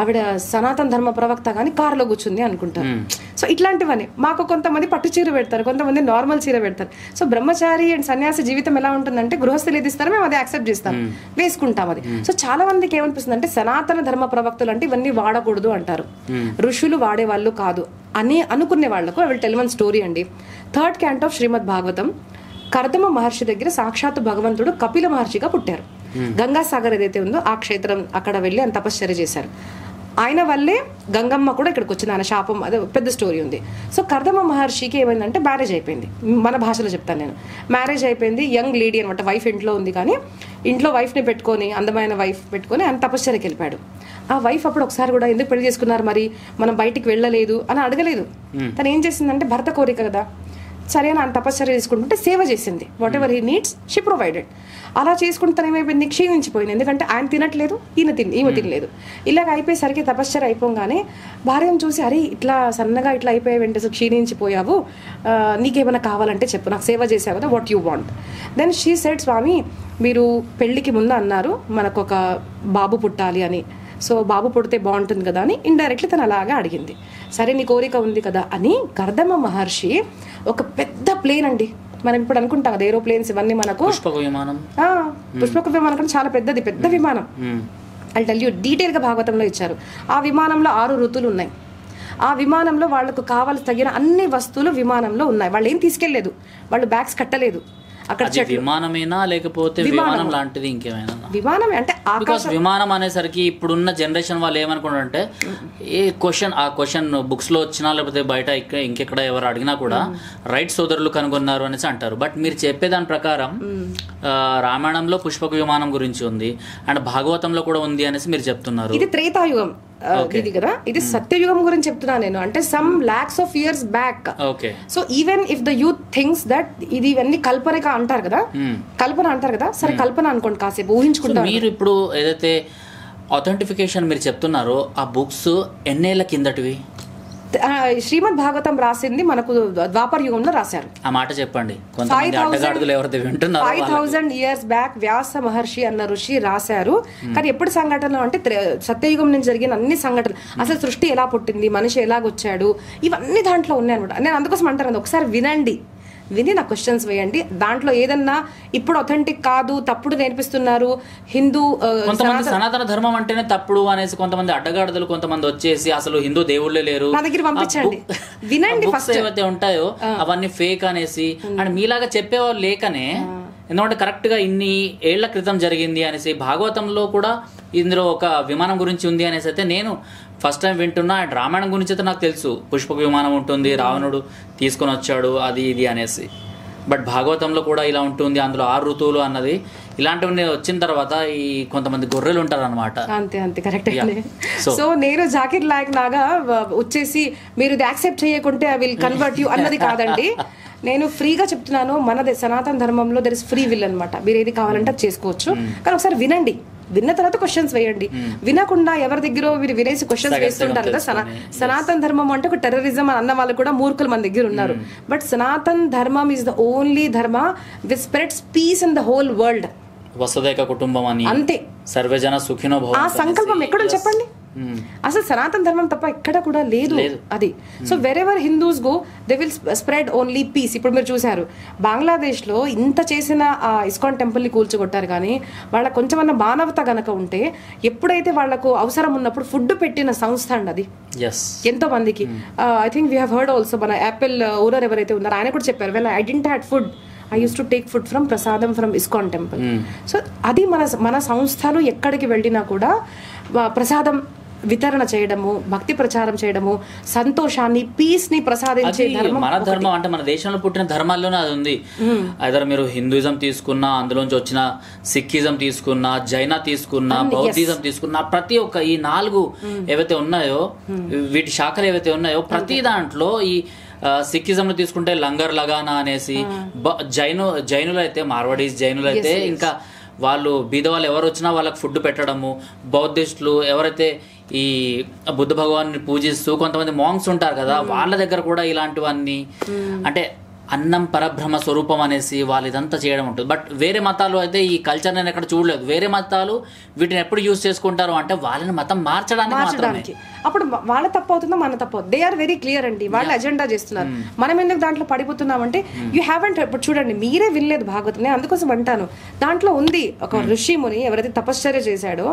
ఆవిడ సనాతన ధర్మ ప్రవక్త కానీ కారులో కూర్చుంది అనుకుంటారు. సో ఇట్లాంటివన్నీ మాకు కొంతమంది పట్టు చీర పెడతారు, కొంతమంది నార్మల్ చీర పెడతారు. సో బ్రహ్మచారి అండ్ సన్యాసి జీవితం ఎలా ఉంటుందంటే గృహస్థులు ఏది ఇస్తారో మేము అది యాక్సెప్ట్ చేస్తాం, వేసుకుంటాం అది. సో చాలా మందికి ఏమనిపిస్తుంది అంటే సనాతన ధర్మ ప్రవక్తలు అంటే ఇవన్నీ వాడకూడదు అంటారు, ఋషులు వాడేవాళ్ళు కాదు అని అనుకునే వాళ్లకు I will tell one story అండి. 3rd canto ఆఫ్ శ్రీమద్ భాగవతం, కర్దమ మహర్షి దగ్గర సాక్షాత్ భగవంతుడు కపిల మహర్షిగా పుట్టారు. గంగాసాగర్ ఏదైతే ఉందో ఆ క్షేత్రం అక్కడ వెళ్ళి ఆయన తపశ్చర్య చేశారు. ఆయన వల్లే గంగమ్మ కూడా ఇక్కడికి వచ్చింది, ఆయన శాపం, అదే పెద్ద స్టోరీ ఉంది. సో కర్దమ మహర్షికి ఏమైందంటే మ్యారేజ్ అయిపోయింది, మన భాషలో చెప్తాను నేను. మ్యారేజ్ అయిపోయింది, యంగ్ లేడీ అనమాట, వైఫ్ ఇంట్లో ఉంది. కానీ ఇంట్లో వైఫ్ని పెట్టుకొని, అందమైన వైఫ్ పెట్టుకొని ఆయన తపశ్చర్యకి వెళ్ళిపోయాడు. ఆ వైఫ్ అప్పుడు ఒకసారి కూడా ఎందుకు పెళ్లి చేసుకున్నారు మరి, మనం బయటికి వెళ్ళలేదు అని అడగలేదు. తను ఏం చేసిందంటే భర్త కోరిక కదా, సరే అని ఆయన తపశ్చర్య చేసుకుంటుంటే సేవ చేసింది. What ever he needs she provided. అలా చేసుకుంటే తను ఏమైపోయింది, క్షీణించిపోయింది. ఎందుకంటే ఆయన తినట్లేదు, ఈమె తినలేదు. ఇలాగ అయిపోయేసరికి తపశ్చర్య అయిపోగానే భార్యను చూసి, అరే ఇట్లా సన్నగా ఇట్లా అయిపోయావు, వెంట క్షీణించిపోయావు, నీకేమైనా కావాలంటే చెప్పు, నాకు సేవ చేసావు కదా, what you want. Then she said, స్వామి మీరు పెళ్లికి ముందు అన్నారు మనకు ఒక బాబు పుట్టాలి అని, సో బాబు పుడితే బాగుంటుంది కదా అని ఇండైరెక్ట్లీ తను అలాగా అడిగింది. సరే నీ కోరిక ఉంది కదా అని కర్దమ మహర్షి ఒక పెద్ద ప్లేన్ అండి, మనం ఇప్పుడు అనుకుంటాం కదా ఏరోప్లేన్స్ ఇవన్నీ మనకు, పుష్పక విమానం కంటే చాలా పెద్దది, పెద్ద విమానం. ఐల్ టెల్ యూ డీటెయిల్ గా భాగవతంలో ఇచ్చారు. ఆ విమానంలో 6 ఋతువులు ఉన్నాయి. ఆ విమానంలో వాళ్ళకు కావాల్సి తగిన అన్ని వస్తువులు విమానంలో ఉన్నాయి. వాళ్ళు ఏం తీసుకెళ్లేదు, వాళ్ళు బ్యాగ్స్ కట్టలేదు. అక్కడ విమానమేనా లేకపోతే విమానం లాంటిది ఇంకేమైనా? విమానం అంటే విమానం అనేసరికి ఇప్పుడున్న జనరేషన్ వాళ్ళు ఏమనుకుంటారంటే ఆ క్వశ్చన్ బుక్స్ లో వచ్చినా లేకపోతే బయట ఇంకెక్కడ ఎవరు అడిగినా కూడా రైట్ సోదరులు కనుగొన్నారు అనేసి అంటారు. బట్ మీరు చెప్పేదాని ప్రకారం రామాయణంలో పుష్పక విమానం గురించి ఉంది అండ్ భాగవతంలో కూడా ఉంది అనేసి మీరు చెప్తున్నారు. ఇది త్రేతాయుగం ఇది కదా, ఇది సత్యయుగం గురించి చెప్తున్నా నేను. అంటే some lakhs of years back. So even if the youth things that ఇది ఇవన్నీ కల్పన అంటారు కదా, సరే కల్పన అనుకోండి, కాసేపు ఊహించుకుంటారు. మీరు ఇప్పుడు ఏదైతే అథెంటిఫికేషన్ మీరు చెప్తున్నారో ఆ బుక్స్ ఎన్నేళ్ల కిందటివి? శ్రీమద్ భాగవతం రాసింది మనకు ద్వాపర యుగంలో రాశారు. ఆ మాట చెప్పండి. 5000 years బ్యాక్ వ్యాస మహర్షి అన్న ఋషి రాశారు. కానీ ఎప్పుడు సంఘటనలు అంటే సత్యయుగం నుంచి జరిగిన అన్ని సంఘటనలు, అసలు సృష్టి ఎలా పుట్టింది, మనిషి ఎలాగొచ్చాడు, ఇవన్నీ దాంట్లో ఉన్నాయి అనమాట. నేను అందుకోసం అంటాను, ఒకసారి విని నా క్వశ్చన్స్ వేయండి. దాంట్లో ఏదన్నా ఇప్పుడు అథెంటిక్ కాదు, తప్పుడు నేర్పిస్తున్నారు, హిందూ సనాతన ధర్మం అంటేనే తప్పుడు అనేసి కొంతమంది అడ్డగాడిదలు కొంతమంది వచ్చేసి అసలు హిందూ దేవుళ్ళే లేరు నా దగ్గర పంపించండి, వినండి. ఫస్ట్ ఏవైతే ఉంటాయో అవన్నీ ఫేక్ అనేసి అండ్ మీలాగా చెప్పేవాళ్ళు లేకనే, ఎందుకంటే కరెక్ట్ గా ఇన్ని ఏళ్ల క్రితం జరిగింది అనేసి భాగవతంలో కూడా ఇందులో ఒక విమానం గురించి ఉంది అనేసి అయితే నేను ఫస్ట్ టైం వింటున్నా. అండ్ రామాయణం గురించి అయితే నాకు తెలుసు, పుష్పక విమానం ఉంటుంది, రావణుడు తీసుకొని వచ్చాడు అది ఇది అనేసి. బట్ భాగవతంలో కూడా ఇలా ఉంటుంది, అందులో 6 ఋతువులు అన్నది ఇలాంటివన్నీ వచ్చిన తర్వాత ఈ కొంతమంది గొర్రెలు ఉంటారు అనమాట. అంతే కరెక్ట్. సో నేను జాకిర్ నాయక్ లాగా వచ్చేసి మీరు ఇది యాక్సెప్ట్ చేయకుంటే ఐ విల్ కన్వర్ట్ యూ అన్నది కాదండి. నేను ఫ్రీగా చెప్తున్నాను, మనది సనాతన ధర్మంలో దర్ ఇస్ ఫ్రీ విల్ అనమాట. మీరు ఏది కావాలంటే అది చేసుకోవచ్చు. కానీ ఒకసారి వినండి, విన్న తర్వాత క్వశ్చన్స్ వేయండి. వినకుండా ఎవరి దగ్గర మీరు వినేసి క్వశ్చన్స్ వేస్తుంటారు కదా. సనాతన ధర్మం అంటే ఒక టెర్రరిజం అన్న వాళ్ళు కూడా మూర్ఖులు మన దగ్గర ఉన్నారు. బట్ సనాతన్ ధర్మం is the only dharma which spreads peace in the whole world. వసుదైక కుటుంబం అని, అంతే, సర్వజన సుఖినో భవంతు. ఆ సంకల్పం ఎక్కడ చెప్పండి, అసలు సనాతన ధర్మం తప్ప ఎక్కడ కూడా లేదు అది. So wherever Hindus go they will spread only peace. ఇప్పుడు మీరు చూసారు బంగ్లాదేశ్ లో ఇంత చేసిన ఇస్కాన్ టెంపుల్ ని కూల్చగొట్టారు, కానీ వాళ్ళ కొంచెమన్నా మానవత గనక ఉంటే ఎప్పుడైతే వాళ్లకు అవసరం ఉన్నప్పుడు ఫుడ్ పెట్టిన సంస్థ అండి అది ఎంతో మందికి. I think we have heard also, మన యాపిల్ ఓనర్ ఎవరైతే ఉన్నారో ఆయన కూడా చెప్పారు, well I didn't had food, I used to take food from prasadam from ISKCON temple. So అది మన సంస్థలు ఎక్కడికి వెళ్ళినా కూడా ప్రసాదం వితరణ చేయడము, భక్తి ప్రచారం చేయడము, సంతోషాన్ని, పీస్ ని ప్రసాదించే ధర్మం. మన ధర్మం అంటే మన దేశంలో పుట్టిన ధర్మాల్లోనే అది ఉంది. అదే మీరు హిందూయిజం తీసుకున్నా, అందులోంచి వచ్చిన సిక్కిజం తీసుకున్నా, జైన తీసుకున్నా, బౌద్ధిజం తీసుకున్నా, ప్రతి ఒక్క ఈ 4 ఏవైతే ఉన్నాయో, వీటి శాఖలు ఏవైతే ఉన్నాయో, ప్రతి దాంట్లో ఈ సిక్కిజం తీసుకుంటే లంగర్ లగానా అనేసి, జైనులు అయితే మార్వాడీస్ జైనులు అయితే ఇంకా వాళ్ళు బీద వాళ్ళు ఎవరు వచ్చినా వాళ్ళకి ఫుడ్ పెట్టడము, బౌద్ధిస్టులు ఎవరైతే ఈ బుద్ధ భగవాన్ని పూజిస్తూ కొంతమంది మాంగ్స్ ఉంటారు కదా, వాళ్ళ దగ్గర కూడా ఇలాంటివన్నీ. అంటే అన్నం పరబ్రహ్మ స్వరూపం అనేసి వాళ్ళు ఇదంతా చేయడం ఉంటుంది. బట్ వేరే మతాలు అయితే ఈ కల్చర్ నేను ఎక్కడ చూడలేదు. వేరే మతాలు వీటిని ఎప్పుడు యూజ్ చేసుకుంటారు అంటే వాళ్ళని మతం మార్చడానికి. అప్పుడు వాళ్ళ తప్పు అవుతుందో మన తప్పు అవుతుంది. దే ఆర్ వెరీ క్లియర్ అండి, వాళ్ళు అజెండా చేస్తున్నారు. మనం ఎందుకు దాంట్లో పడిపోతున్నాం అంటే యూ హ్యావెంట్. ఇప్పుడు చూడండి, మీరే వినలేదు భాగవతం, నేను అందుకోసం అంటాను. దాంట్లో ఉంది ఒక ఋషి ముని ఎవరైతే తపశ్చర్య చేశాడో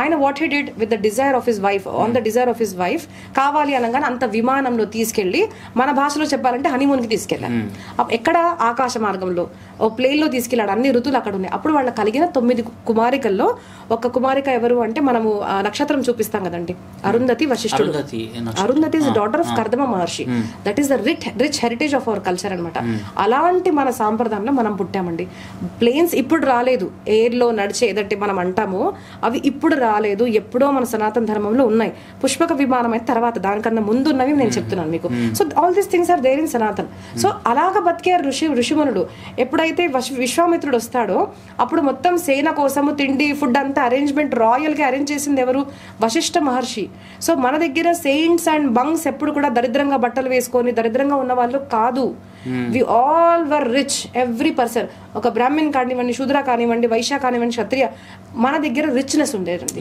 ఆయన what he did with the desire of his wife, on the desire of his wife, కావాలి అనగానే అంత విమానంలో తీసుకెళ్లి, మన భాషలో చెప్పాలంటే హనీమూన్ కి తీసుకెళ్లారు. ఎక్కడ? ఆకాశ మార్గంలో ఓ ప్లేన్ లో తీసుకెళ్లాడు. అన్ని ఋతువులు అక్కడ ఉన్నాయి. అప్పుడు వాళ్ళకి కలిగిన 9 కుమారికల్లో ఒక కుమారిక ఎవరు అంటే, మనము నక్షత్రం చూపిస్తాం కదండి, అరుంధతి వశిష్ఠుడు. Arundhati is daughter of Kardama Maharshi. That is the rich heritage of our culture అనమాట. అలాంటి మన సాంప్రదాయంలో మనం పుట్టామండి. ప్లేన్స్ ఇప్పుడు రాలేదు, ఎయిర్ లో నడిచే ఏదంటే మనం అంటామో అవి ఇప్పుడు రాలేదు, ఎప్పుడో మన సనాతన ధర్మంలో ఉన్నాయి. పుష్పక విమానం అయితే తర్వాత, దానికన్నా ముందు ఉన్నవి నేను చెప్తున్నాను మీకు. So all these things are there in Sanatan. సో అలాగ బతికారు ఋషిమునుడు. ఎప్పుడైతే విశ్వామిత్రుడు వస్తాడో అప్పుడు మొత్తం సేన కోసము తిండి, ఫుడ్ అంతా అరేంజ్మెంట్ రాయల్ గా అరేంజ్ చేసింది ఎవరు? వశిష్ఠ మహర్షి. సో మన దగ్గర సెయింట్స్ అండ్ బంగ్స్ ఎప్పుడు కూడా దరిద్రంగా బట్టలు వేసుకొని దరిద్రంగా ఉన్న వాళ్ళు కాదు. We all were rich, every person. ఒక బ్రాహ్మణ్ కానివ్వండి, శూద్ర కానివ్వండి, వైశ్య కానివ్వండి, క్షత్రియ, మన దగ్గర రిచ్నెస్ ఉండేదండి.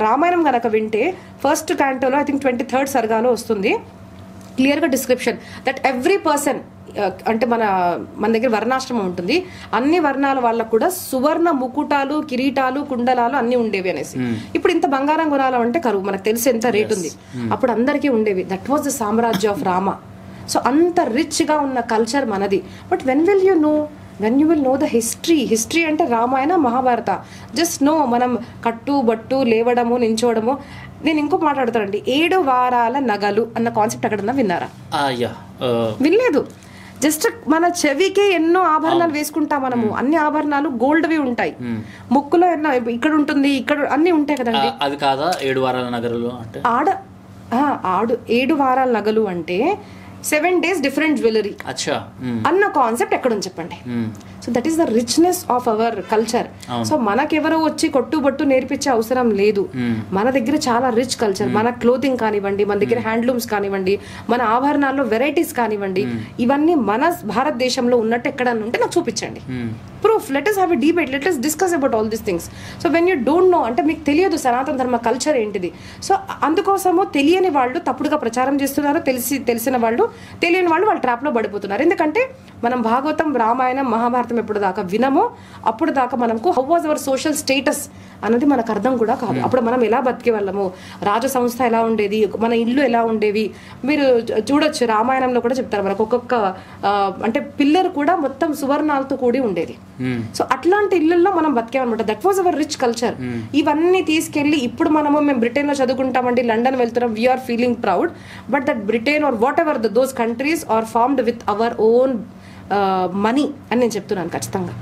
రామాయణం కనుక వింటే ఫస్ట్ క్యాంటోలో ఐ థింక్ 23rd సర్గాలో వస్తుంది క్లియర్ గా డిస్క్రిప్షన్ దట్ ఎవ్రీ పర్సన్, అంటే మన దగ్గర వర్ణాశ్రమం ఉంటుంది, అన్ని వర్ణాల వాళ్ళకు కూడా సువర్ణ ముకుటాలు, కిరీటాలు, కుండలాలు అన్ని ఉండేవి అనేసి. ఇప్పుడు ఇంత బంగారం కొనాలి అంటే కరువు, మనకు తెలిసి ఎంత రేట్ ఉంది. అప్పుడు అందరికీ ఉండేవి. దట్ వాజ్ ద సామ్రాజ్య ఆఫ్ రామ. సో అంత రిచ్ గా ఉన్న కల్చర్ మనది. But when will you know? When you will know the history అంటే రామాయణ, మహాభారత. జస్ట్ నో, మనం కట్టు బట్టు, లేవడము, నించోవడము. నేను ఇంకో మాట్లాడతానండి, 7 వారాల నగలు అన్న కాన్సెప్ట్ ఎక్కడన్నా విన్నారా? వినలేదు. జస్ట్ మన చెవికి ఎన్నో ఆభరణాలు వేసుకుంటాం మనము. అన్ని ఆభరణాలు గోల్డ్వి ఉంటాయి. ముక్కులో ఎన్నో ఇక్కడ ఉంటుంది, ఇక్కడ అన్ని ఉంటాయి కదండి. అది కాదా 7 వారాల నగలు అంటే? 7 వారాల నగలు అంటే 7 days డిఫరెంట్ జ్యువెలరీ అన్న కాన్సెప్ట్ ఎక్కడుంది చెప్పండి. So that is the richness of our culture. So మనకెవరో వచ్చి కొట్టుబట్టు నేర్పించే అవసరం లేదు. మన దగ్గర చాలా రిచ్ కల్చర్. మన క్లోతింగ్ కానివ్వండి, మన దగ్గర హ్యాండ్లూమ్స్ కానివ్వండి, మన ఆభరణాల్లో వెరైటీస్ కానివ్వండి, ఇవన్నీ మన భారతదేశంలో ఉన్నట్టు ఎక్కడన్నా ఉంటే నాకు చూపించండి. Proof. Let us have a debate, let us discuss about all these things. So when you don't know, అంటే మీకు తెలియదు సనాతన ధర్మ కల్చర్ ఏంటిది. సో అందుకోసము తెలియని వాళ్ళు తప్పుడుగా ప్రచారం చేస్తున్నారు, తెలిసిన వాళ్ళు తెలియని వాళ్ళు వాళ్ళ ట్రాప్ లో పడిపోతున్నారు. ఎందుకంటే మనం భాగవతం, రామాయణం, మహాభారతం ఎప్పుడు దాకా వినమో అప్పుడు దాకా మనకు how was our social status అన్నది మనకు అర్థం కూడా కాదు. అప్పుడు మనం ఎలా బతికే వాళ్ళము, రాజ సంస్థ ఎలా ఉండేది, మన ఇల్లు ఎలా ఉండేవి. మీరు చూడొచ్చు, రామాయణంలో కూడా చెప్తారు మనకు ఒక్కొక్క అంటే పిల్లర్ కూడా మొత్తం సువర్ణాలతో కూడి ఉండేది. సో అట్లాంటి ఇళ్లలో మనం బతికామన్నమాట. That was our rich culture. ఇవన్నీ తీసుకెళ్లి ఇప్పుడు మేము బ్రిటన్ లో చదువుకుంటామండి, లండన్ వెళ్తున్నాం, we are feeling proud. But that Britain or whatever those countries are formed with our own money అని నేను చెప్తున్నాను ఖచ్చితంగా.